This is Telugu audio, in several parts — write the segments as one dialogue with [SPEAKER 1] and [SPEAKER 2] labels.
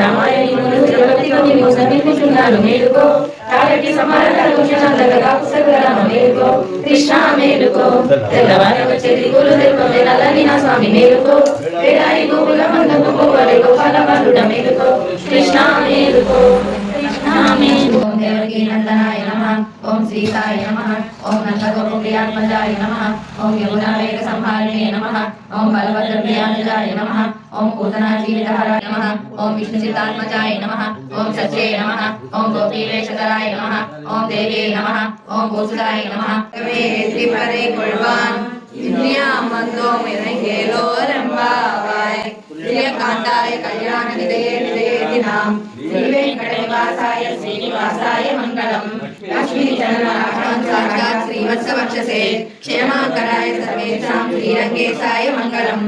[SPEAKER 1] రామాయణులు జగతిని మోసమించుచున్నారు మేలుకో కాబట్టి సమానతలు చందగా పుస్తకరామ మేలుకో కృష్ణ మేలుకో తెల్లవారి వచ్చే దిగులు తెలుపే నల్లని నా స్వామి మేలుకో వేడాయి గోకుల మందకు గోవరి గోపాల బాలుడ మేలుకో కృష్ణ మేలుకో ఓం దేవకీ నందనాయ నమః ఓం సీతాయ నమః ఓం నందగోపప్రియాత్మజాయ నమః ఓం యమునా వేగ సంహారిణే నమః ఓం బలభద్రప్రియానుజాయ నమః ఓం పూతనాజీవితహరాయ నమః ఓం విష్ణుచిత్తాత్మజాయ నమః ఓం సత్యే నమః ఓం గోపీవేషధరాయ నమః ఓం దేవ్యే నమః ఓం భూసుదాయ నమః శ్రీపదే కొల్వాన్ ఇంద్రియామందోం ఇరంగేలో రంబావాయ్ ప్రియకాంతాయ కళ్యాణ నిదయే నిదయేతినాం శ్రీ వెంకటనివాసాయ శ్రీనివాసాయ మంగళం లక్ష్మీచరణార్థం సాక్షాత్ శ్రీవత్సవక్షసే క్షేమాకరాయ సర్వేషాం శ్రీరంగేశాయ మంగళం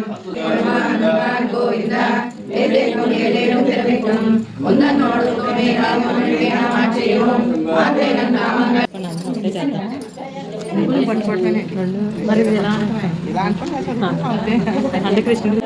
[SPEAKER 1] గోవింద
[SPEAKER 2] మరి అంటే కృష్ణుడు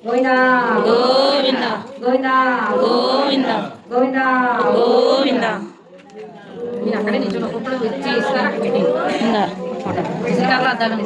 [SPEAKER 1] గోవిందా గోవిందా గోవిందా గోవిందా గోవిందా గోవిందా నేను అక్కడే నిల్చొని ఒక్కొక్కడు వచ్చి ఇస్తారు అక్కడ పెట్టి శ్రీకాకుళం అద్దాలు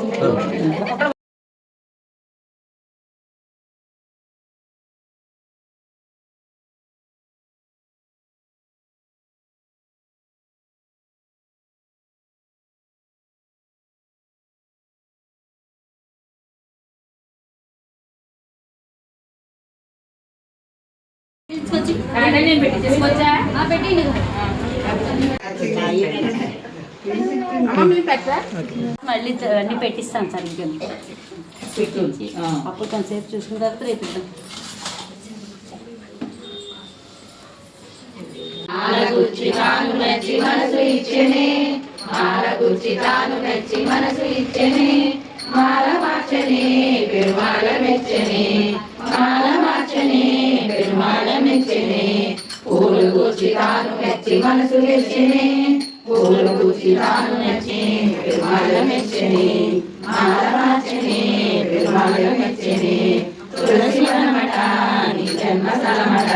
[SPEAKER 3] మళ్ళీ అన్ని పెట్టిస్తాను సార్ ఇంకేం పెట్టించి అప్పుడు కొంతసేపు చూసుకున్న తర్వాత రేపు
[SPEAKER 1] మాల మార్చనే పెరుమాళ మెచ్చనే మాల మార్చనే పెరుమాళ మెచ్చనే పూలు కూర్చి తాను మెచ్చి మనసు మెచ్చనే పూలు కూర్చి తాను మెచ్చి పెరుమాళ మెచ్చనే మాల మార్చనే పెరుమాళ మెచ్చనే తులసి వనమట నీ జన్మ స్థలమట